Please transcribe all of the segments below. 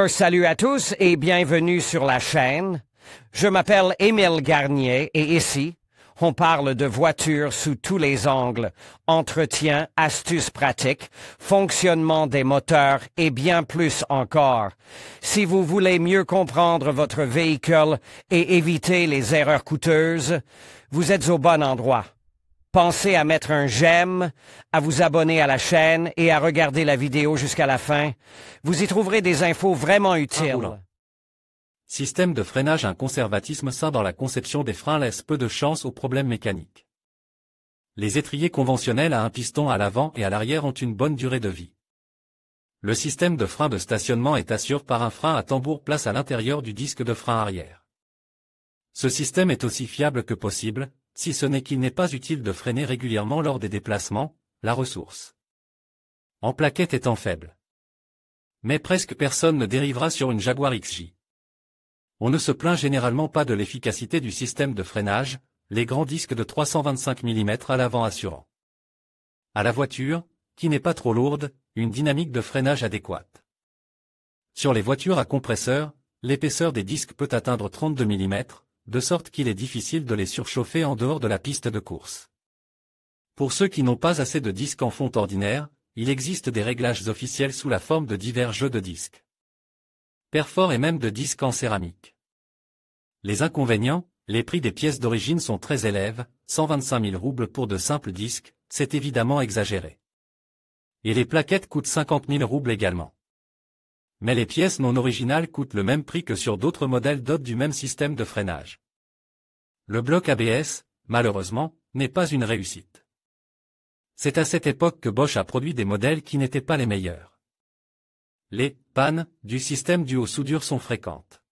Salut à tous et bienvenue sur la chaîne. Je m'appelle Émile Garnier et ici, on parle de voitures sous tous les angles, entretien, astuces pratiques, fonctionnement des moteurs et bien plus encore. Si vous voulez mieux comprendre votre véhicule et éviter les erreurs coûteuses, vous êtes au bon endroit. Pensez à mettre un j'aime, à vous abonner à la chaîne et à regarder la vidéo jusqu'à la fin. Vous y trouverez des infos vraiment utiles. Système de freinage. Un conservatisme sain dans la conception des freins laisse peu de chance aux problèmes mécaniques. Les étriers conventionnels à un piston à l'avant et à l'arrière ont une bonne durée de vie. Le système de frein de stationnement est assuré par un frein à tambour place à l'intérieur du disque de frein arrière. Ce système est aussi fiable que possible, si ce n'est qu'il n'est pas utile de freiner régulièrement lors des déplacements, la ressource en plaquette étant faible. Mais presque personne ne dérivera sur une Jaguar XJ. On ne se plaint généralement pas de l'efficacité du système de freinage, les grands disques de 325 mm à l'avant assurant à la voiture, qui n'est pas trop lourde, une dynamique de freinage adéquate. Sur les voitures à compresseur, l'épaisseur des disques peut atteindre 32 mm, de sorte qu'il est difficile de les surchauffer en dehors de la piste de course. Pour ceux qui n'ont pas assez de disques en fonte ordinaire, il existe des réglages officiels sous la forme de divers jeux de disques, perforés et même de disques en céramique. Les inconvénients, les prix des pièces d'origine sont très élevés, 125 000 roubles pour de simples disques, c'est évidemment exagéré. Et les plaquettes coûtent 50 000 roubles également. Mais les pièces non originales coûtent le même prix que sur d'autres modèles dotés du même système de freinage. Le bloc ABS, malheureusement, n'est pas une réussite. C'est à cette époque que Bosch a produit des modèles qui n'étaient pas les meilleurs. Les pannes du système dû aux soudures sont fréquentes.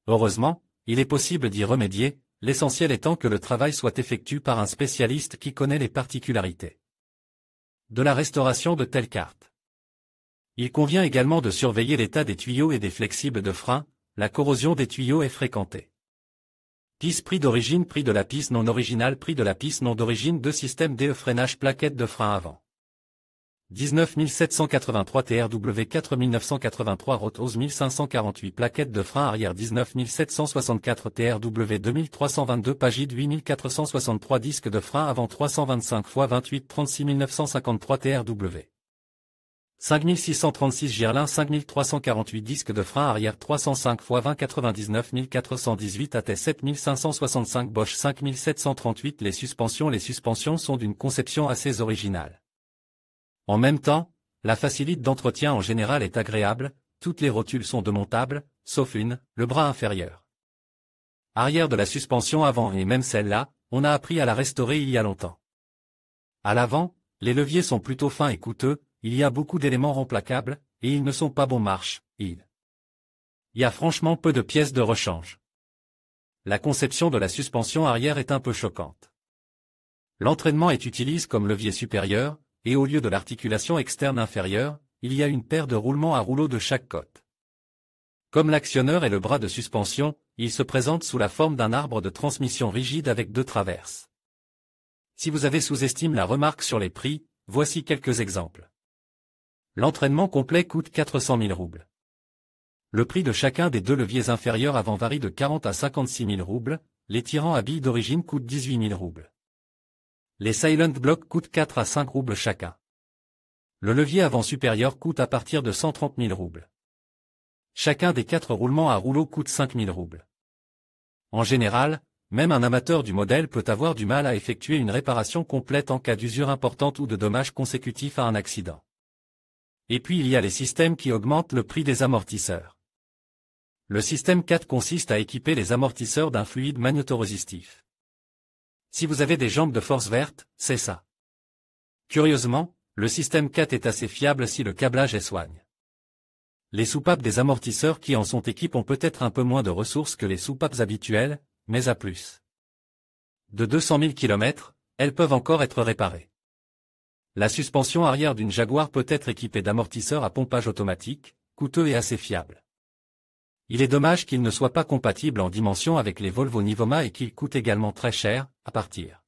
Heureusement, il est possible d'y remédier, l'essentiel étant que le travail soit effectué par un spécialiste qui connaît les particularités de la restauration de telles cartes. Il convient également de surveiller l'état des tuyaux et des flexibles de frein, la corrosion des tuyaux est fréquentée. Piste prix d'origine, prix de la piste non originale, prix de la piste non d'origine, deux systèmes DE freinage plaquettes de frein avant. 19 783 TRW 4 983 ROT 11 548 plaquettes de frein arrière 19 764 TRW 2322 Pagide 8463 disques de frein avant 325 x 28 36 953 TRW 5636 Girlin 5348 disques de frein arrière 305 x 20 99 418 AT 7565 Bosch 5738 Les suspensions sont d'une conception assez originale. En même temps, la facilité d'entretien en général est agréable, toutes les rotules sont démontables, sauf une, le bras inférieur arrière de la suspension avant et même celle-là, on a appris à la restaurer il y a longtemps. À l'avant, les leviers sont plutôt fins et coûteux, il y a beaucoup d'éléments remplaquables, et ils ne sont pas bon marche, il y a franchement peu de pièces de rechange. La conception de la suspension arrière est un peu choquante. L'entraînement est utilisé comme levier supérieur, et au lieu de l'articulation externe inférieure, il y a une paire de roulements à rouleau de chaque côté. Comme l'actionneur et le bras de suspension, il se présente sous la forme d'un arbre de transmission rigide avec deux traverses. Si vous avez sous-estimé la remarque sur les prix, voici quelques exemples. L'entraînement complet coûte 400 000 roubles. Le prix de chacun des deux leviers inférieurs avant varie de 40 à 56 000 roubles, les tirants à billes d'origine coûtent 18 000 roubles. Les Silent Blocks coûtent 4 à 5 roubles chacun. Le levier avant supérieur coûte à partir de 130 000 roubles. Chacun des 4 roulements à rouleau coûte 5 000 roubles. En général, même un amateur du modèle peut avoir du mal à effectuer une réparation complète en cas d'usure importante ou de dommages consécutifs à un accident. Et puis il y a les systèmes qui augmentent le prix des amortisseurs. Le système 4 consiste à équiper les amortisseurs d'un fluide magnétorésistif. Si vous avez des jambes de force verte, c'est ça. Curieusement, le système 4 est assez fiable si le câblage est soigne. Les soupapes des amortisseurs qui en sont équipés ont peut-être un peu moins de ressources que les soupapes habituelles, mais à plus de 200 000 km, elles peuvent encore être réparées. La suspension arrière d'une Jaguar peut être équipée d'amortisseurs à pompage automatique, coûteux et assez fiables. Il est dommage qu'il ne soit pas compatible en dimension avec les Volvo Nivoma et qu'il coûte également très cher, à partir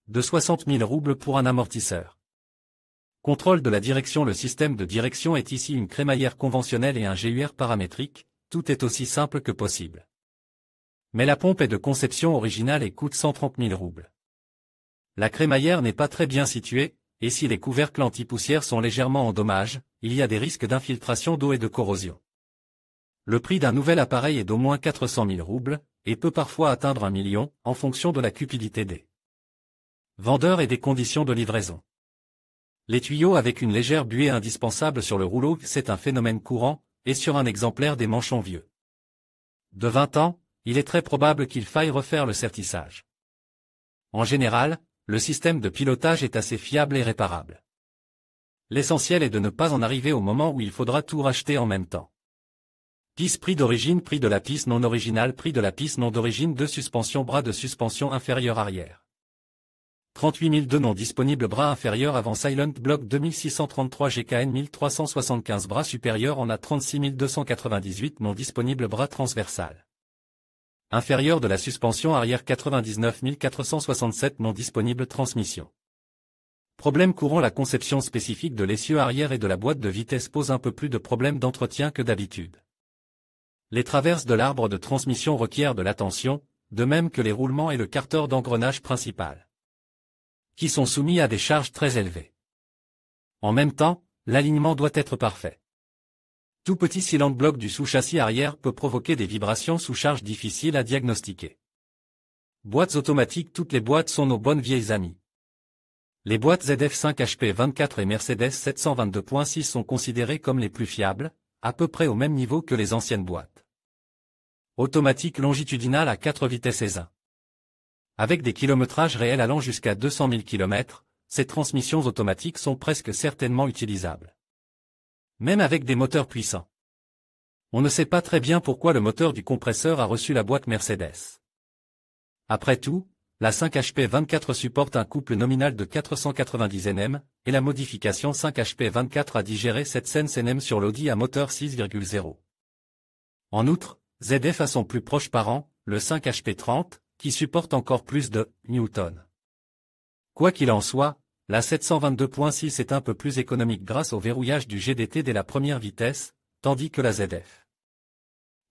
de 60 000 roubles pour un amortisseur. Contrôle de la direction. Le système de direction est ici une crémaillère conventionnelle et un GUR paramétrique, tout est aussi simple que possible. Mais la pompe est de conception originale et coûte 130 000 roubles. La crémaillère n'est pas très bien située, et si les couvercles anti-poussière sont légèrement endommagés, il y a des risques d'infiltration d'eau et de corrosion. Le prix d'un nouvel appareil est d'au moins 400 000 roubles, et peut parfois atteindre 1 million, en fonction de la cupidité des vendeurs et des conditions de livraison. Les tuyaux avec une légère buée indispensable sur le rouleau, c'est un phénomène courant, et sur un exemplaire des manchons vieux de 20 ans, il est très probable qu'il faille refaire le sertissage. En général, le système de pilotage est assez fiable et réparable. L'essentiel est de ne pas en arriver au moment où il faudra tout racheter en même temps. Piste prix d'origine, prix de la piste non originale, prix de la piste non d'origine, de suspension, bras de suspension inférieur arrière. 38 002 non disponible, bras inférieur avant Silent Block 2633 GKN 1375, bras supérieur en A 36 298 non disponible, bras transversal inférieur de la suspension arrière 99 467 non disponible, transmission. Problème courant, la conception spécifique de l'essieu arrière et de la boîte de vitesse pose un peu plus de problèmes d'entretien que d'habitude. Les traverses de l'arbre de transmission requièrent de l'attention, de même que les roulements et le carter d'engrenage principal, qui sont soumis à des charges très élevées. En même temps, l'alignement doit être parfait. Tout petit silent bloc du sous-châssis arrière peut provoquer des vibrations sous charge difficiles à diagnostiquer. Boîtes automatiques, toutes les boîtes sont nos bonnes vieilles amies. Les boîtes ZF5HP24 et Mercedes 722.6 sont considérées comme les plus fiables, à peu près au même niveau que les anciennes boîtes automatiques longitudinales à 4 vitesses et 1. Avec des kilométrages réels allant jusqu'à 200 000 km, ces transmissions automatiques sont presque certainement utilisables. Même avec des moteurs puissants. On ne sait pas très bien pourquoi le moteur du compresseur a reçu la boîte Mercedes. Après tout, la 5HP24 supporte un couple nominal de 490 Nm, et la modification 5HP24 a digéré cette Sense Nm sur l'Audi à moteur 6,0. En outre, ZF a son plus proche parent, le 5HP30, qui supporte encore plus de Newton. Quoi qu'il en soit, la 722.6 est un peu plus économique grâce au verrouillage du GDT dès la première vitesse, tandis que la ZF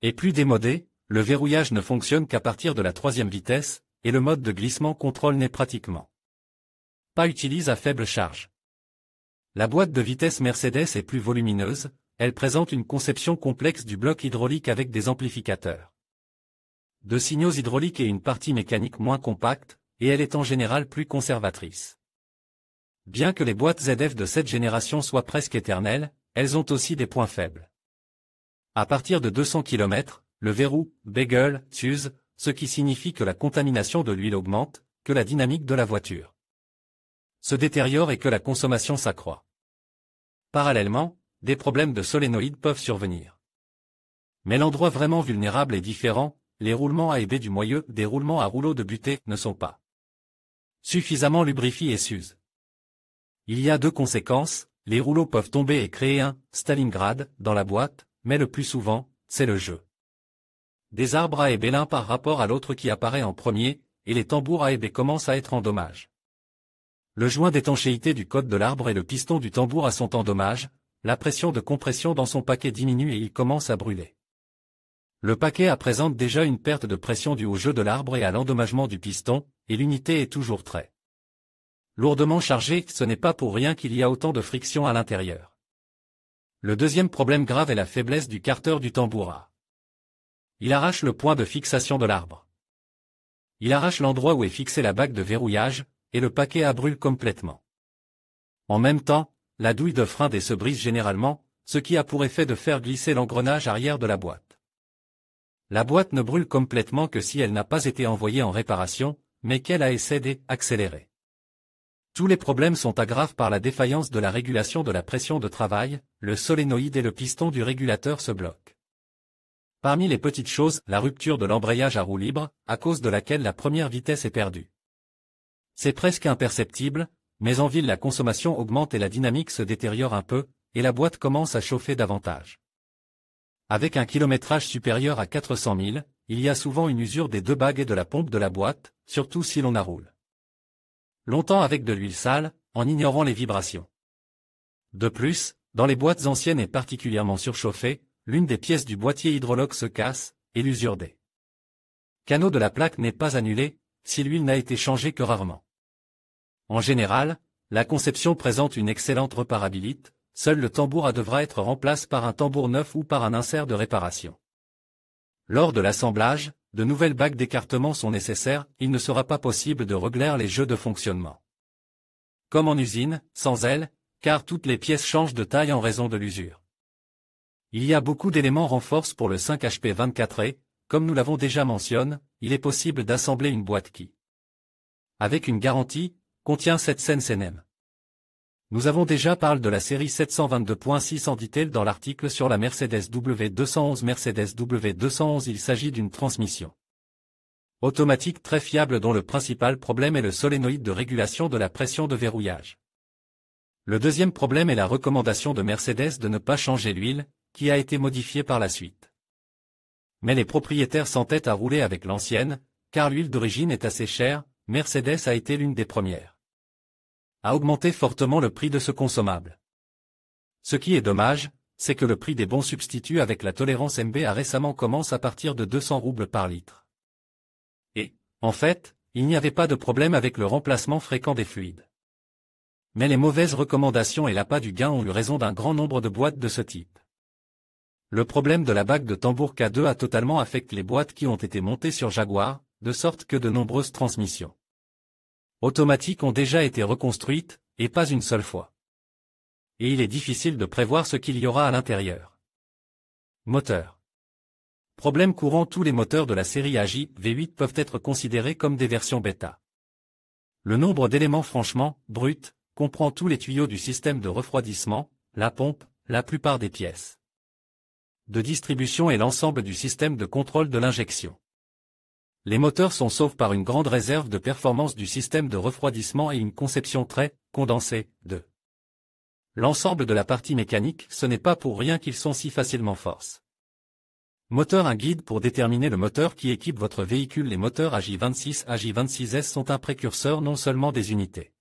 est plus démodée, le verrouillage ne fonctionne qu'à partir de la troisième vitesse, et le mode de glissement contrôle n'est pratiquement pas utilisé à faible charge. La boîte de vitesse Mercedes est plus volumineuse, elle présente une conception complexe du bloc hydraulique avec des amplificateurs de signaux hydrauliques et une partie mécanique moins compacte, et elle est en général plus conservatrice. Bien que les boîtes ZF de cette génération soient presque éternelles, elles ont aussi des points faibles. À partir de 200 km, le verrou bagel s'use, ce qui signifie que la contamination de l'huile augmente, que la dynamique de la voiture se détériore et que la consommation s'accroît. Parallèlement, des problèmes de solénoïdes peuvent survenir. Mais l'endroit vraiment vulnérable est différent, les roulements A et B du moyeu des roulements à rouleau de butée ne sont pas suffisamment lubrifiés et s'usent. Il y a deux conséquences, les rouleaux peuvent tomber et créer un Stalingrad dans la boîte, mais le plus souvent, c'est le jeu des arbres A et B l'un par rapport à l'autre qui apparaît en premier, et les tambours A et B commencent à être en dommage. Le joint d'étanchéité du côte de l'arbre et le piston du tambour A sont en dommage, la pression de compression dans son paquet diminue et il commence à brûler. Le paquet A présente déjà une perte de pression due au jeu de l'arbre et à l'endommagement du piston, et l'unité est toujours très lourdement chargée, ce n'est pas pour rien qu'il y a autant de friction à l'intérieur. Le deuxième problème grave est la faiblesse du carter du tambour A. Il arrache le point de fixation de l'arbre. Il arrache l'endroit où est fixée la bague de verrouillage, et le paquet A brûle complètement. En même temps, la douille de frein D se brise généralement, ce qui a pour effet de faire glisser l'engrenage arrière de la boîte. La boîte ne brûle complètement que si elle n'a pas été envoyée en réparation, mais qu'elle a été accélérée. Tous les problèmes sont aggravés par la défaillance de la régulation de la pression de travail, le solénoïde et le piston du régulateur se bloquent. Parmi les petites choses, la rupture de l'embrayage à roue libre, à cause de laquelle la première vitesse est perdue. C'est presque imperceptible, mais en ville la consommation augmente et la dynamique se détériore un peu, et la boîte commence à chauffer davantage. Avec un kilométrage supérieur à 400 000, il y a souvent une usure des deux bagues et de la pompe de la boîte, surtout si l'on la roule longtemps avec de l'huile sale, en ignorant les vibrations. De plus, dans les boîtes anciennes et particulièrement surchauffées, l'une des pièces du boîtier hydraulique se casse, et l'usure des canaux de la plaque n'est pas annulée, si l'huile n'a été changée que rarement. En général, la conception présente une excellente réparabilité, seul le tambour devra être remplacé par un tambour neuf ou par un insert de réparation. Lors de l'assemblage, de nouvelles bagues d'écartement sont nécessaires, il ne sera pas possible de régler les jeux de fonctionnement. Comme en usine, sans elles, car toutes les pièces changent de taille en raison de l'usure. Il y a beaucoup d'éléments renforce pour le 5HP24E, comme nous l'avons déjà mentionné, il est possible d'assembler une boîte qui, avec une garantie, contient 7 CNM. Nous avons déjà parlé de la série 722.6 en détail dans l'article sur la Mercedes W211. Mercedes W211, il s'agit d'une transmission automatique très fiable dont le principal problème est le solénoïde de régulation de la pression de verrouillage. Le deuxième problème est la recommandation de Mercedes de ne pas changer l'huile, qui a été modifiée par la suite. Mais les propriétaires s'entêtent à rouler avec l'ancienne, car l'huile d'origine est assez chère. Mercedes a été l'une des premières à augmenter fortement le prix de ce consommable. Ce qui est dommage, c'est que le prix des bons substituts avec la tolérance MB a récemment commencé à partir de 200 roubles par litre. Et, en fait, il n'y avait pas de problème avec le remplacement fréquent des fluides. Mais les mauvaises recommandations et l'appât du gain ont eu raison d'un grand nombre de boîtes de ce type. Le problème de la bague de tambour K2 a totalement affecté les boîtes qui ont été montées sur Jaguar, de sorte que de nombreuses transmissions automatiques ont déjà été reconstruites, et pas une seule fois. Et il est difficile de prévoir ce qu'il y aura à l'intérieur. Moteur. Problème courant, tous les moteurs de la série AJ V8 peuvent être considérés comme des versions bêta. Le nombre d'éléments franchement brut comprend tous les tuyaux du système de refroidissement, la pompe, la plupart des pièces de distribution et l'ensemble du système de contrôle de l'injection. Les moteurs sont saufs par une grande réserve de performance du système de refroidissement et une conception très condensée de l'ensemble de la partie mécanique. Ce n'est pas pour rien qu'ils sont si facilement force. Moteur. Un guide pour déterminer le moteur qui équipe votre véhicule. Les moteurs AJ26, AJ26S sont un précurseur non seulement des unités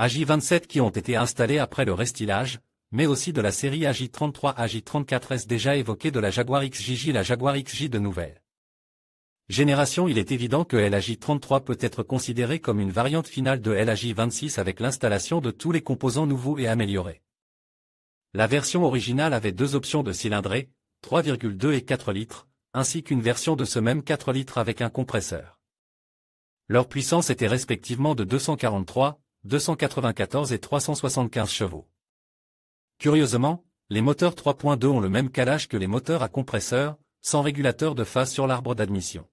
AJ27 qui ont été installées après le restylage, mais aussi de la série AJ33, AJ34S déjà évoquée de la Jaguar XJJ. La Jaguar XJ de nouvelle génération. Il est évident que l'AJ33 peut être considéré comme une variante finale de l'AJ26 avec l'installation de tous les composants nouveaux et améliorés. La version originale avait deux options de cylindrée, 3,2 et 4 litres, ainsi qu'une version de ce même 4 litres avec un compresseur. Leur puissance était respectivement de 243, 294 et 375 chevaux. Curieusement, les moteurs 3.2 ont le même calage que les moteurs à compresseur, sans régulateur de phase sur l'arbre d'admission.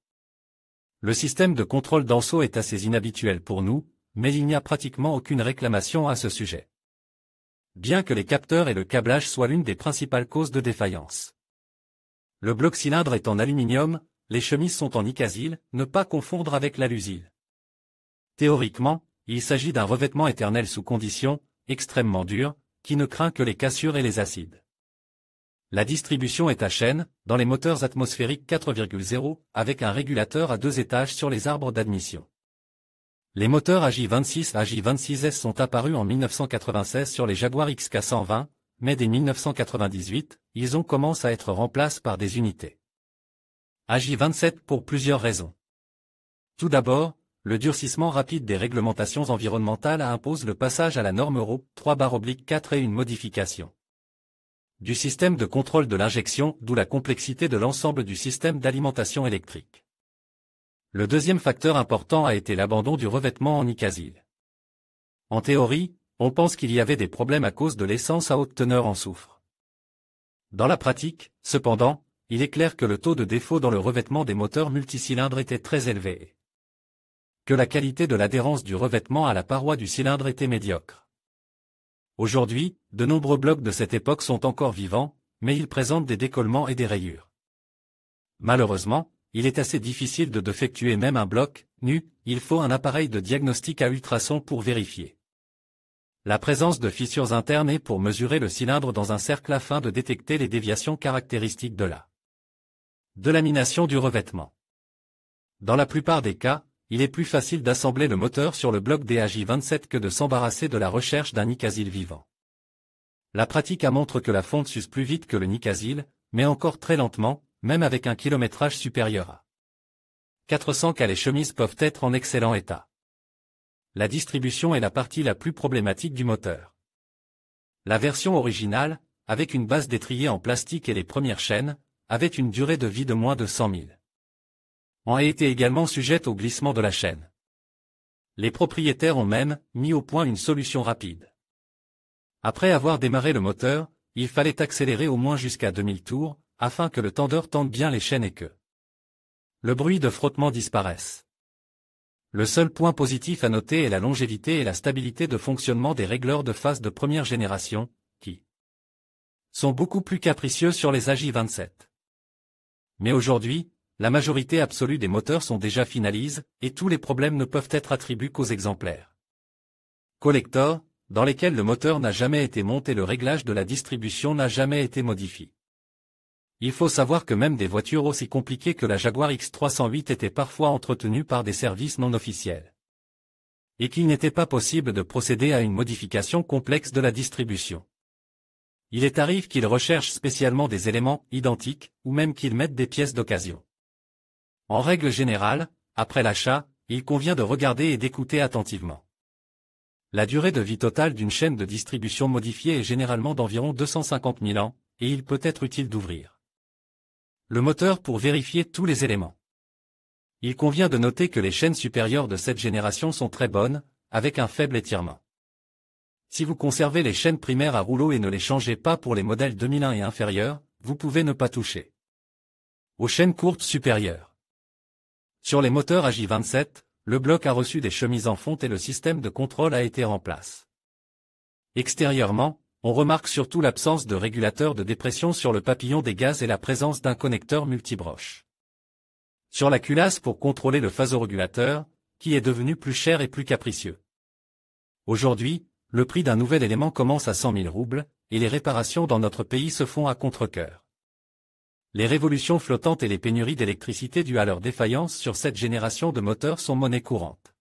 Le système de contrôle d'anseau est assez inhabituel pour nous, mais il n'y a pratiquement aucune réclamation à ce sujet. Bien que les capteurs et le câblage soient l'une des principales causes de défaillance. Le bloc cylindre est en aluminium, les chemises sont en Icasil, ne pas confondre avec l'alusil. Théoriquement, il s'agit d'un revêtement éternel sous conditions, extrêmement dur, qui ne craint que les cassures et les acides. La distribution est à chaîne, dans les moteurs atmosphériques 4,0, avec un régulateur à 2 étages sur les arbres d'admission. Les moteurs AJ26, AJ26S sont apparus en 1996 sur les Jaguar XK120, mais dès 1998, ils ont commencé à être remplacés par des unités AJ27 pour plusieurs raisons. Tout d'abord, le durcissement rapide des réglementations environnementales impose le passage à la norme Euro 3/4 et une modification du système de contrôle de l'injection, d'où la complexité de l'ensemble du système d'alimentation électrique. Le deuxième facteur important a été l'abandon du revêtement en Icasil. En théorie, on pense qu'il y avait des problèmes à cause de l'essence à haute teneur en soufre. Dans la pratique, cependant, il est clair que le taux de défaut dans le revêtement des moteurs multicylindres était très élevé et que la qualité de l'adhérence du revêtement à la paroi du cylindre était médiocre. Aujourd'hui, de nombreux blocs de cette époque sont encore vivants, mais ils présentent des décollements et des rayures. Malheureusement, il est assez difficile de défectuer même un bloc nu, il faut un appareil de diagnostic à ultrasons pour vérifier la présence de fissures internes et pour mesurer le cylindre dans un cercle afin de détecter les déviations caractéristiques de la délamination du revêtement. Dans la plupart des cas, il est plus facile d'assembler le moteur sur le bloc des AJ27 que de s'embarrasser de la recherche d'un Icasil vivant. La pratique montre que la fonte s'use plus vite que le Nicasil, mais encore très lentement, même avec un kilométrage supérieur à 400 car les chemises peuvent être en excellent état. La distribution est la partie la plus problématique du moteur. La version originale, avec une base d'étrier en plastique et les premières chaînes, avait une durée de vie de moins de 100 000 ans et était également sujette au glissement de la chaîne. Les propriétaires ont même mis au point une solution rapide. Après avoir démarré le moteur, il fallait accélérer au moins jusqu'à 2000 tours, afin que le tendeur tende bien les chaînes et que le bruit de frottement disparaisse. Le seul point positif à noter est la longévité et la stabilité de fonctionnement des régleurs de phase de première génération, qui sont beaucoup plus capricieux sur les AJ27. Mais aujourd'hui, la majorité absolue des moteurs sont déjà finalisés, et tous les problèmes ne peuvent être attribués qu'aux exemplaires collector, dans lesquels le moteur n'a jamais été monté et le réglage de la distribution n'a jamais été modifié. Il faut savoir que même des voitures aussi compliquées que la Jaguar X308 étaient parfois entretenues par des services non officiels. Et qu'il n'était pas possible de procéder à une modification complexe de la distribution. Il arrive qu'ils recherchent spécialement des éléments identiques, ou même qu'ils mettent des pièces d'occasion. En règle générale, après l'achat, il convient de regarder et d'écouter attentivement. La durée de vie totale d'une chaîne de distribution modifiée est généralement d'environ 250 000 ans, et il peut être utile d'ouvrir le moteur pour vérifier tous les éléments. Il convient de noter que les chaînes supérieures de cette génération sont très bonnes, avec un faible étirement. Si vous conservez les chaînes primaires à rouleau et ne les changez pas pour les modèles 2001 et inférieurs, vous pouvez ne pas toucher aux chaînes courtes supérieures. Sur les moteurs AJ27, le bloc a reçu des chemises en fonte et le système de contrôle a été en place. Extérieurement, on remarque surtout l'absence de régulateur de dépression sur le papillon des gaz et la présence d'un connecteur multibroche sur la culasse pour contrôler le phazorégulateur, qui est devenu plus cher et plus capricieux. Aujourd'hui, le prix d'un nouvel élément commence à 100 000 roubles, et les réparations dans notre pays se font à contre-cœur. Les révolutions flottantes et les pénuries d'électricité dues à leur défaillance sur cette génération de moteurs sont monnaie courante.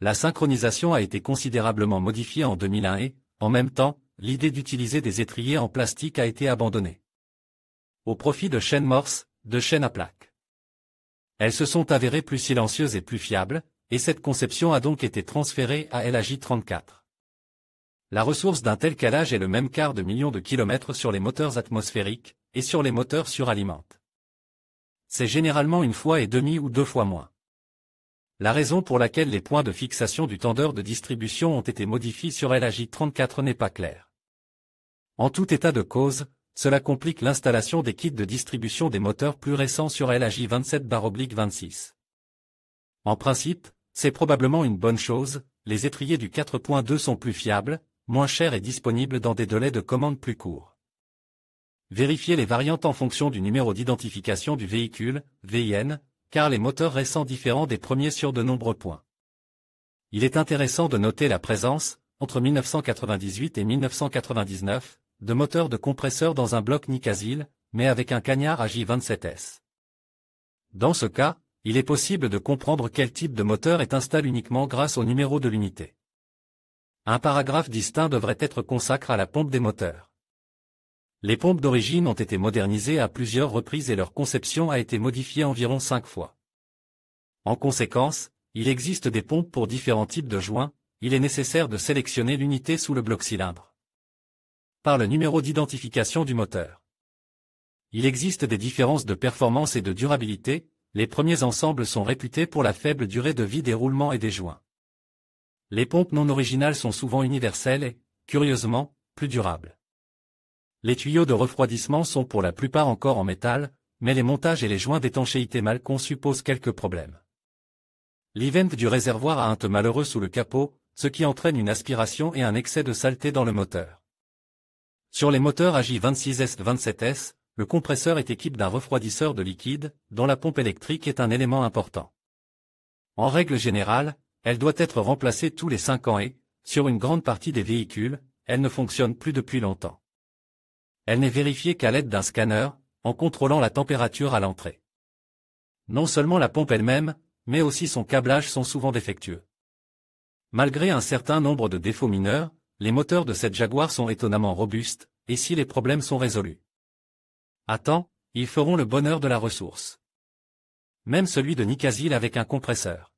La synchronisation a été considérablement modifiée en 2001 et, en même temps, l'idée d'utiliser des étriers en plastique a été abandonnée. Au profit de chaînes morses, de chaînes à plaques. Elles se sont avérées plus silencieuses et plus fiables, et cette conception a donc été transférée à l'AJ34. La ressource d'un tel calage est le même quart de million de kilomètres sur les moteurs atmosphériques, et sur les moteurs suralimentés. C'est généralement une fois et demie ou 2 fois moins. La raison pour laquelle les points de fixation du tendeur de distribution ont été modifiés sur l'AJ34 n'est pas claire. En tout état de cause, cela complique l'installation des kits de distribution des moteurs plus récents sur l'AJ27/26. En principe, c'est probablement une bonne chose, les étriers du 4.2 sont plus fiables, moins chers et disponibles dans des délais de commande plus courts. Vérifiez les variantes en fonction du numéro d'identification du véhicule, VIN, car les moteurs récents différents des premiers sur de nombreux points. Il est intéressant de noter la présence, entre 1998 et 1999, de moteurs de compresseurs dans un bloc Nicasil, mais avec un cagnard AJ27S. Dans ce cas, il est possible de comprendre quel type de moteur est installé uniquement grâce au numéro de l'unité. Un paragraphe distinct devrait être consacré à la pompe des moteurs. Les pompes d'origine ont été modernisées à plusieurs reprises et leur conception a été modifiée environ 5 fois. En conséquence, il existe des pompes pour différents types de joints, il est nécessaire de sélectionner l'unité sous le bloc cylindre par le numéro d'identification du moteur. Il existe des différences de performance et de durabilité, les premiers ensembles sont réputés pour la faible durée de vie des roulements et des joints. Les pompes non originales sont souvent universelles et, curieusement, plus durables. Les tuyaux de refroidissement sont pour la plupart encore en métal, mais les montages et les joints d'étanchéité mal conçus posent quelques problèmes. L'event du réservoir a un te malheureux sous le capot, ce qui entraîne une aspiration et un excès de saleté dans le moteur. Sur les moteurs AJ26S-27S, le compresseur est équipé d'un refroidisseur de liquide, dont la pompe électrique est un élément important. En règle générale, elle doit être remplacée tous les 5 ans et, sur une grande partie des véhicules, elle ne fonctionne plus depuis longtemps. Elle n'est vérifiée qu'à l'aide d'un scanner, en contrôlant la température à l'entrée. Non seulement la pompe elle-même, mais aussi son câblage sont souvent défectueux. Malgré un certain nombre de défauts mineurs, les moteurs de cette Jaguar sont étonnamment robustes, et si les problèmes sont résolus. Attends, ils feront le bonheur de la ressource. Même celui de Nicasil avec un compresseur.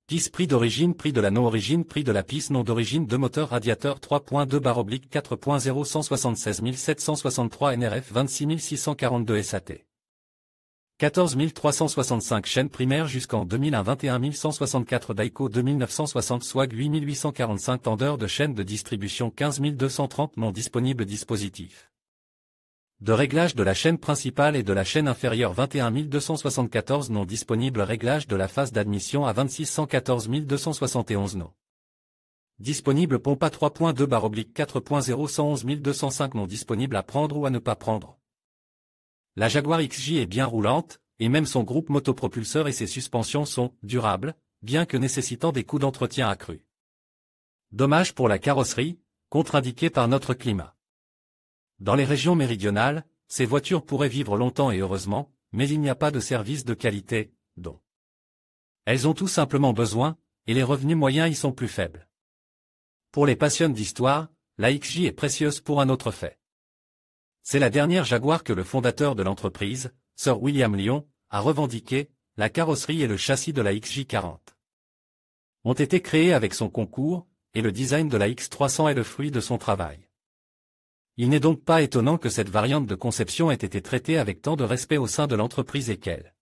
Piste prix d'origine, prix de la non-origine, prix de la piste non d'origine, 2 moteurs radiateur 3.2/4.0 176 763 NRF 26 642 SAT. 14 365 chaînes primaires jusqu'en 2001 21 164 Daiko 2960 SWAG 8845 tendeurs de chaînes de distribution 15 230 non disponibles dispositifs de réglage de la chaîne principale et de la chaîne inférieure 21 274 non disponibles réglage de la phase d'admission à 26 114 271 non disponible pompe à 3.2/4.0 111 205 non disponible à prendre ou à ne pas prendre. La Jaguar XJ est bien roulante, et même son groupe motopropulseur et ses suspensions sont durables, bien que nécessitant des coûts d'entretien accrus. Dommage pour la carrosserie, contre-indiquée par notre climat. Dans les régions méridionales, ces voitures pourraient vivre longtemps et heureusement, mais il n'y a pas de service de qualité, dont elles ont tout simplement besoin, et les revenus moyens y sont plus faibles. Pour les passionnés d'histoire, la XJ est précieuse pour un autre fait. C'est la dernière Jaguar que le fondateur de l'entreprise, Sir William Lyon, a revendiqué, la carrosserie et le châssis de la XJ40 ont été créés avec son concours, et le design de la X300 est le fruit de son travail. Il n'est donc pas étonnant que cette variante de conception ait été traitée avec tant de respect au sein de l'entreprise et qu'elle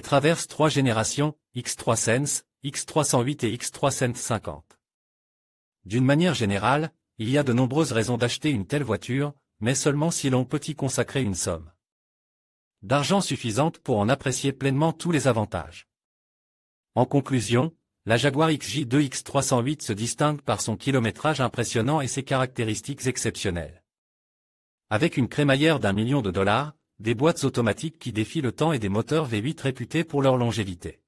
traverse 3 générations, X3 Sense, X308 et X3 Sense 50. D'une manière générale, il y a de nombreuses raisons d'acheter une telle voiture, mais seulement si l'on peut y consacrer une somme d'argent suffisante pour en apprécier pleinement tous les avantages. En conclusion, la Jaguar XJ2 X308 se distingue par son kilométrage impressionnant et ses caractéristiques exceptionnelles. Avec une crémaillère d'1 million de dollars, des boîtes automatiques qui défient le temps et des moteurs V8 réputés pour leur longévité.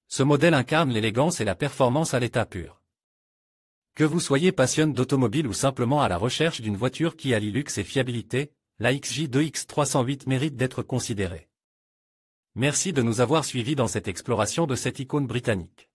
Ce modèle incarne l'élégance et la performance à l'état pur. Que vous soyez passionné d'automobile ou simplement à la recherche d'une voiture qui allie luxe et fiabilité, la XJ2 X308 mérite d'être considérée. Merci de nous avoir suivis dans cette exploration de cette icône britannique.